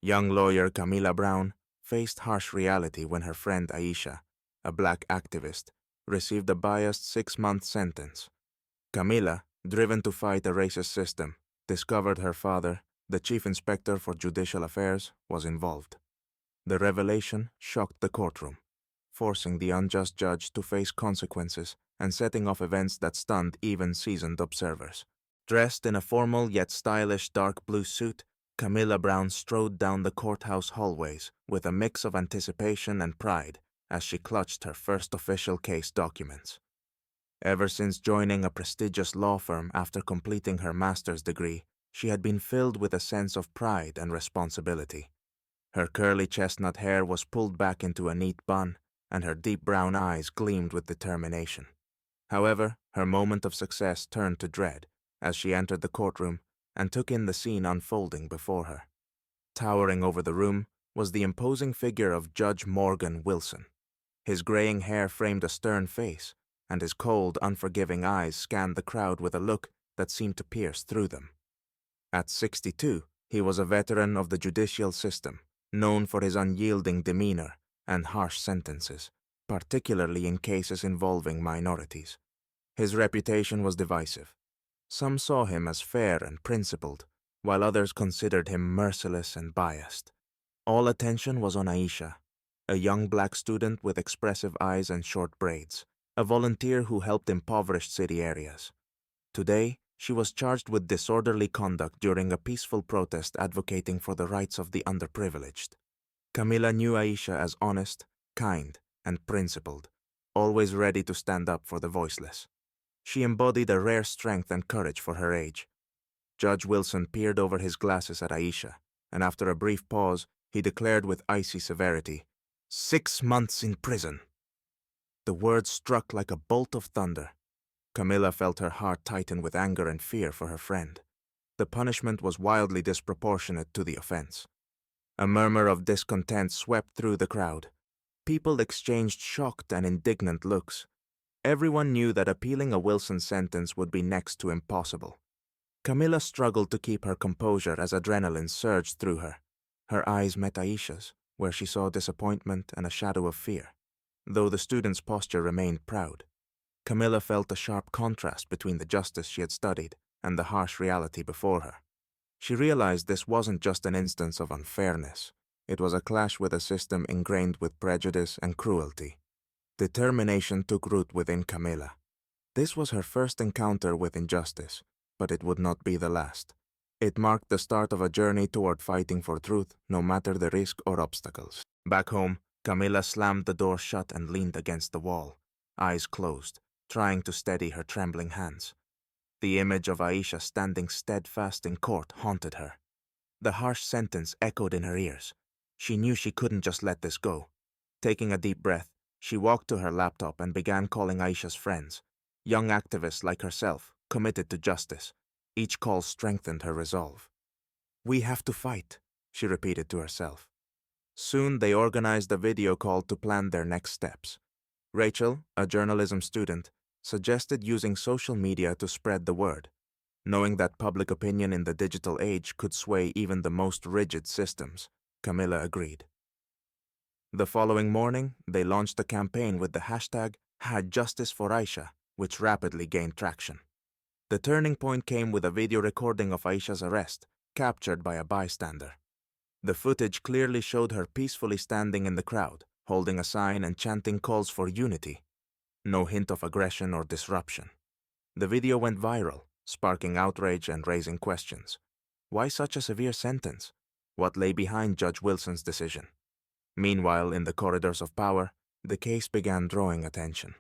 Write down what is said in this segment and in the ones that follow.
Young lawyer Camila Brown faced harsh reality when her friend Aisha, a black activist, received a biased 6-month sentence. Camila, driven to fight a racist system, discovered her father, the chief inspector for judicial affairs, was involved. The revelation shocked the courtroom, forcing the unjust judge to face consequences and setting off events that stunned even seasoned observers. Dressed in a formal yet stylish dark blue suit, Camilla Brown strode down the courthouse hallways with a mix of anticipation and pride as she clutched her first official case documents. Ever since joining a prestigious law firm after completing her master's degree, she had been filled with a sense of pride and responsibility. Her curly chestnut hair was pulled back into a neat bun, and her deep brown eyes gleamed with determination. However, her moment of success turned to dread as she entered the courtroom and took in the scene unfolding before her. Towering over the room was the imposing figure of Judge Morgan Wilson. His graying hair framed a stern face, and his cold, unforgiving eyes scanned the crowd with a look that seemed to pierce through them. At 62, he was a veteran of the judicial system, known for his unyielding demeanor and harsh sentences, particularly in cases involving minorities. His reputation was divisive. Some saw him as fair and principled, while others considered him merciless and biased. All attention was on Aisha, a young black student with expressive eyes and short braids, a volunteer who helped impoverished city areas. Today, she was charged with disorderly conduct during a peaceful protest advocating for the rights of the underprivileged. Camila knew Aisha as honest, kind, and principled, always ready to stand up for the voiceless. She embodied a rare strength and courage for her age. Judge Wilson peered over his glasses at Aisha, and after a brief pause, he declared with icy severity, 6 months in prison. The words struck like a bolt of thunder. Camilla felt her heart tighten with anger and fear for her friend. The punishment was wildly disproportionate to the offense. A murmur of discontent swept through the crowd. People exchanged shocked and indignant looks. Everyone knew that appealing a Wilson sentence would be next to impossible. Camilla struggled to keep her composure as adrenaline surged through her. Her eyes met Aisha's, where she saw disappointment and a shadow of fear. Though the student's posture remained proud, Camilla felt a sharp contrast between the justice she had studied and the harsh reality before her. She realized this wasn't just an instance of unfairness. It was a clash with a system ingrained with prejudice and cruelty. Determination took root within Camilla. This was her first encounter with injustice, but it would not be the last. It marked the start of a journey toward fighting for truth, no matter the risk or obstacles. Back home, Camilla slammed the door shut and leaned against the wall, eyes closed, trying to steady her trembling hands. The image of Aisha standing steadfast in court haunted her. The harsh sentence echoed in her ears. She knew she couldn't just let this go. Taking a deep breath, she walked to her laptop and began calling Aisha's friends, young activists like herself, committed to justice. Each call strengthened her resolve. "We have to fight," she repeated to herself. Soon they organized a video call to plan their next steps. Rachel, a journalism student, suggested using social media to spread the word, knowing that public opinion in the digital age could sway even the most rigid systems. Camilla agreed. The following morning, they launched a campaign with the hashtag #HadJusticeForAisha, which rapidly gained traction. The turning point came with a video recording of Aisha's arrest, captured by a bystander. The footage clearly showed her peacefully standing in the crowd, holding a sign and chanting calls for unity. No hint of aggression or disruption. The video went viral, sparking outrage and raising questions. Why such a severe sentence? What lay behind Judge Wilson's decision? Meanwhile, in the corridors of power, the case began drawing attention.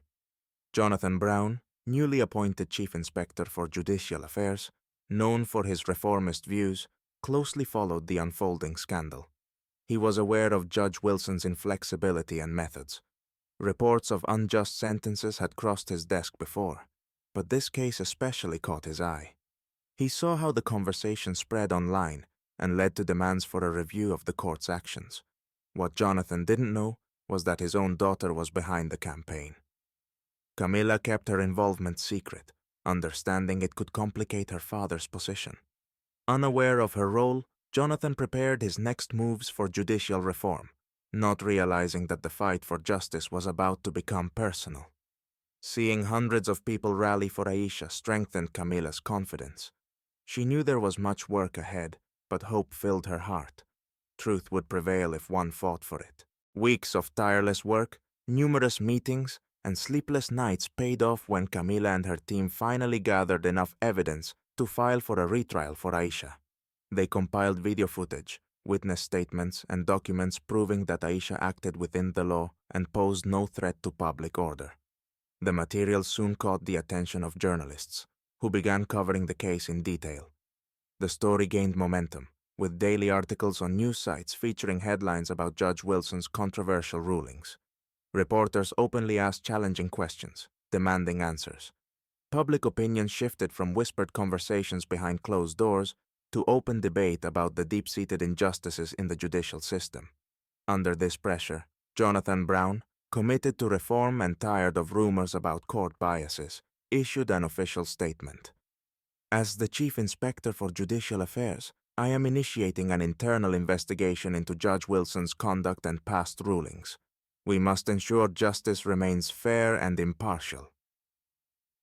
Jonathan Brown, newly appointed Chief Inspector for Judicial Affairs, known for his reformist views, closely followed the unfolding scandal. He was aware of Judge Wilson's inflexibility and methods. Reports of unjust sentences had crossed his desk before, but this case especially caught his eye. He saw how the conversation spread online and led to demands for a review of the court's actions. What Jonathan didn't know was that his own daughter was behind the campaign. Camilla kept her involvement secret, understanding it could complicate her father's position. Unaware of her role, Jonathan prepared his next moves for judicial reform, not realizing that the fight for justice was about to become personal. Seeing hundreds of people rally for Aisha strengthened Camila's confidence. She knew there was much work ahead, but hope filled her heart. Truth would prevail if one fought for it. Weeks of tireless work, numerous meetings, and sleepless nights paid off when Camila and her team finally gathered enough evidence to file for a retrial for Aisha. They compiled video footage, witness statements, and documents proving that Aisha acted within the law and posed no threat to public order. The material soon caught the attention of journalists, who began covering the case in detail. The story gained momentum, with daily articles on news sites featuring headlines about Judge Wilson's controversial rulings. Reporters openly asked challenging questions, demanding answers. Public opinion shifted from whispered conversations behind closed doors to open debate about the deep-seated injustices in the judicial system. Under this pressure, Jonathan Brown, committed to reform and tired of rumors about court biases, issued an official statement. As the Chief Inspector for Judicial Affairs, I am initiating an internal investigation into Judge Wilson's conduct and past rulings. We must ensure justice remains fair and impartial.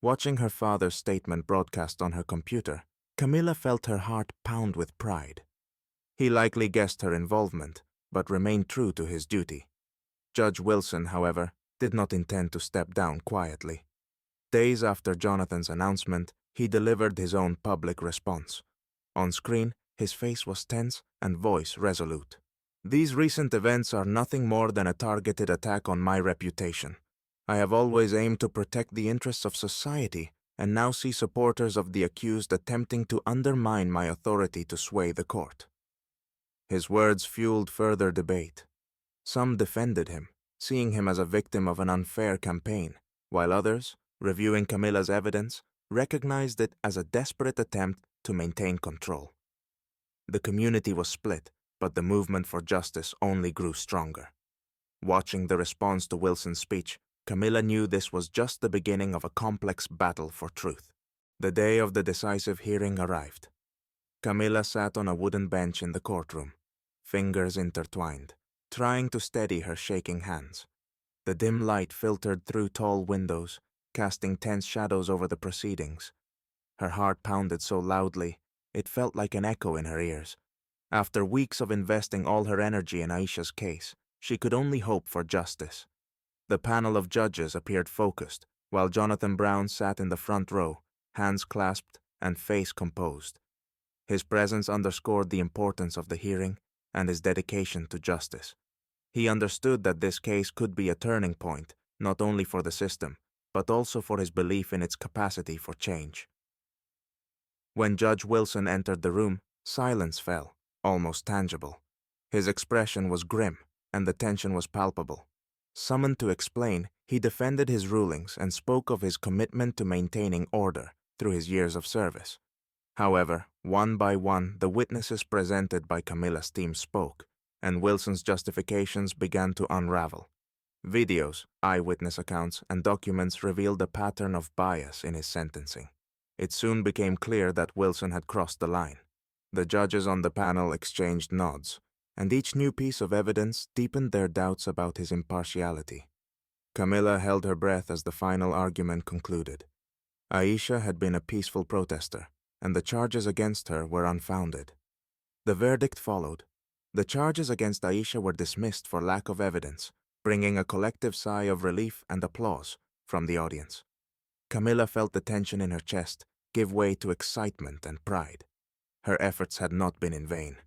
Watching her father's statement broadcast on her computer, Camila felt her heart pound with pride. He likely guessed her involvement, but remained true to his duty. Judge Wilson, however, did not intend to step down quietly. Days after Jonathan's announcement, he delivered his own public response. On screen, his face was tense and voice resolute. These recent events are nothing more than a targeted attack on my reputation. I have always aimed to protect the interests of society and now see supporters of the accused attempting to undermine my authority to sway the court. His words fueled further debate. Some defended him, seeing him as a victim of an unfair campaign, while others, reviewing Camila's evidence, recognized it as a desperate attempt to maintain control. The community was split, but the movement for justice only grew stronger. Watching the response to Wilson's speech, Camila knew this was just the beginning of a complex battle for truth. The day of the decisive hearing arrived. Camila sat on a wooden bench in the courtroom, fingers intertwined, trying to steady her shaking hands. The dim light filtered through tall windows, casting tense shadows over the proceedings. Her heart pounded so loudly, it felt like an echo in her ears. After weeks of investing all her energy in Aisha's case, she could only hope for justice. The panel of judges appeared focused, while Jonathan Brown sat in the front row, hands clasped and face composed. His presence underscored the importance of the hearing and his dedication to justice. He understood that this case could be a turning point, not only for the system, but also for his belief in its capacity for change. When Judge Wilson entered the room, silence fell, almost tangible. His expression was grim, and the tension was palpable. Summoned to explain, he defended his rulings and spoke of his commitment to maintaining order through his years of service. However, one by one, the witnesses presented by Camila's team spoke, and Wilson's justifications began to unravel. Videos, eyewitness accounts, and documents revealed a pattern of bias in his sentencing. It soon became clear that Wilson had crossed the line. The judges on the panel exchanged nods, and each new piece of evidence deepened their doubts about his impartiality. Camila held her breath as the final argument concluded. Aisha had been a peaceful protester, and the charges against her were unfounded. The verdict followed. The charges against Aisha were dismissed for lack of evidence, bringing a collective sigh of relief and applause from the audience. Camila felt the tension in her chest give way to excitement and pride. Her efforts had not been in vain.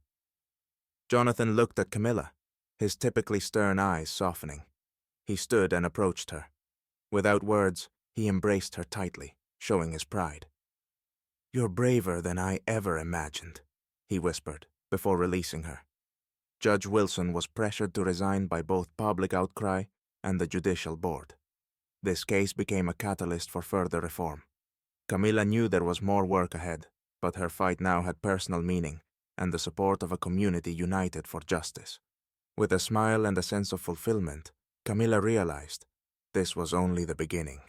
Jonathan looked at Camila, his typically stern eyes softening. He stood and approached her. Without words, he embraced her tightly, showing his pride. "You're braver than I ever imagined," he whispered, before releasing her. Judge Wilson was pressured to resign by both public outcry and the Judicial Board. This case became a catalyst for further reform. Camila knew there was more work ahead, but her fight now had personal meaning and the support of a community united for justice. With a smile and a sense of fulfillment, Camila realized this was only the beginning.